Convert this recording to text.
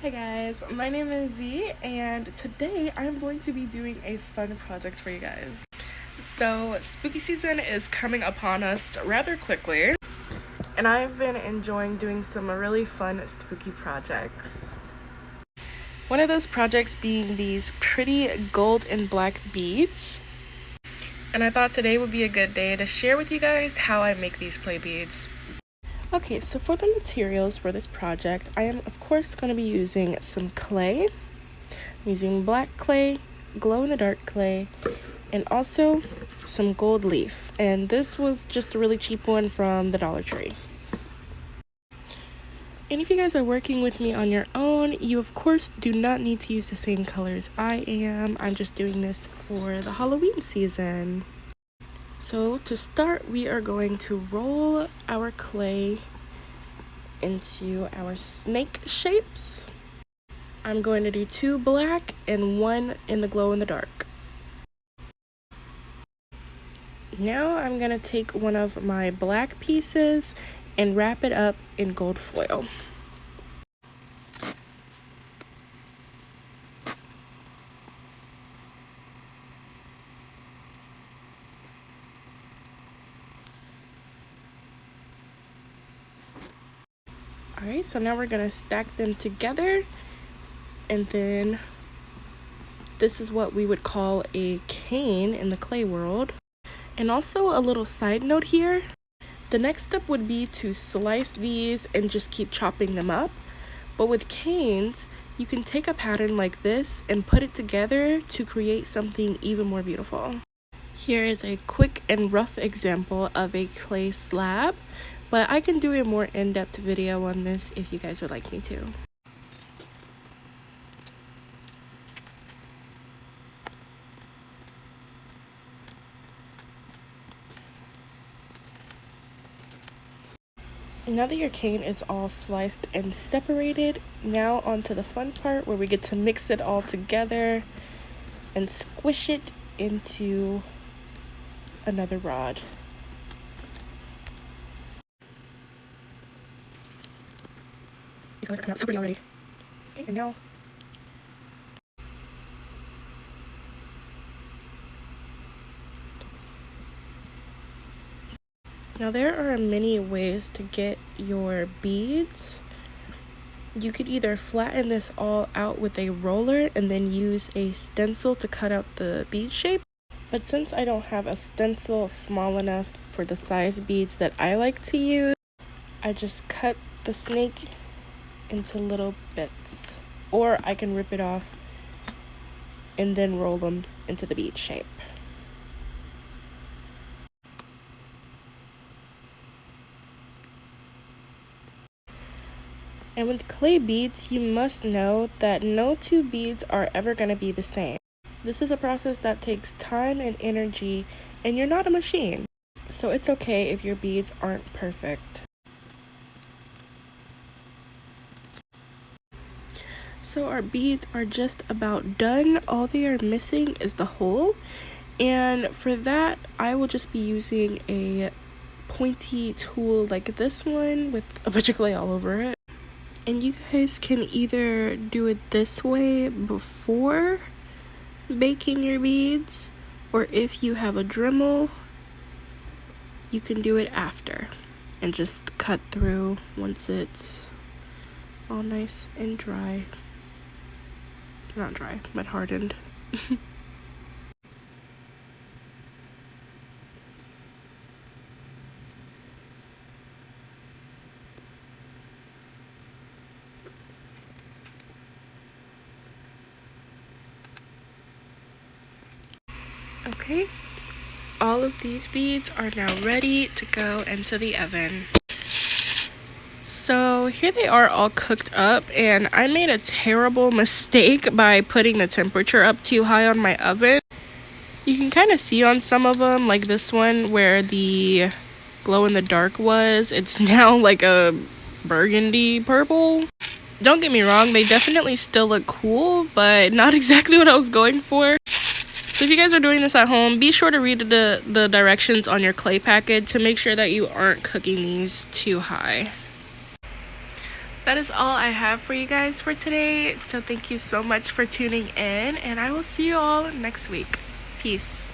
Hi guys, my name is Z and today I'm going to be doing a fun project for you guys. So spooky season is coming upon us rather quickly and I've been enjoying doing some really fun spooky projects. One of those projects being these pretty gold and black beads. And I thought today would be a good day to share with you guys how I make these clay beads. Okay, so for the materials for this project, I am of course going to be using some clay. I'm using black clay, glow-in-the-dark clay, and also some gold leaf. And this was just a really cheap one from the Dollar Tree. And if you guys are working with me on your own, you of course do not need to use the same colors I am. I'm just doing this for the Halloween season. So to start, we are going to roll our clay into our snake shapes. I'm going to do 2 black and 1 in the glow in the dark. Now I'm going to take one of my black pieces and wrap it up in gold foil. Alright, so now we're going to stack them together, and then this is what we would call a cane in the clay world. And also a little side note here, the next step would be to slice these and just keep chopping them up. But with canes, you can take a pattern like this and put it together to create something even more beautiful. Here is a quick and rough example of a clay slab, but I can do a more in-depth video on this if you guys would like me to. Now that your cane is all sliced and separated, now onto the fun part where we get to mix it all together and squish it into another rod. These colors are coming out so pretty already. Okay, and now there are many ways to get your beads. You could either flatten this all out with a roller and then use a stencil to cut out the bead shape. But since I don't have a stencil small enough for the size beads that I like to use, I just cut the snake into little bits. Or I can rip it off and then roll them into the bead shape. And with clay beads, you must know that no 2 beads are ever going to be the same. This is a process that takes time and energy, and you're not a machine. So it's okay if your beads aren't perfect. So our beads are just about done. All they are missing is the hole. And for that, I will just be using a pointy tool like this one with a bunch of clay all over it. And you guys can either do it this way before baking your beads, or if you have a Dremel, you can do it after and just cut through once it's all nice and dry. Not dry, but hardened. Okay, all of these beads are now ready to go into the oven. So here they are all cooked up, and I made a terrible mistake by putting the temperature up too high on my oven. You can kind of see on some of them, like this one where the glow in the dark was, it's now like a burgundy purple. Don't get me wrong, they definitely still look cool, but not exactly what I was going for. So if you guys are doing this at home, be sure to read the directions on your clay packet to make sure that you aren't cooking these too high. that is all I have for you guys for today. So thank you so much for tuning in, and I will see you all next week. Peace.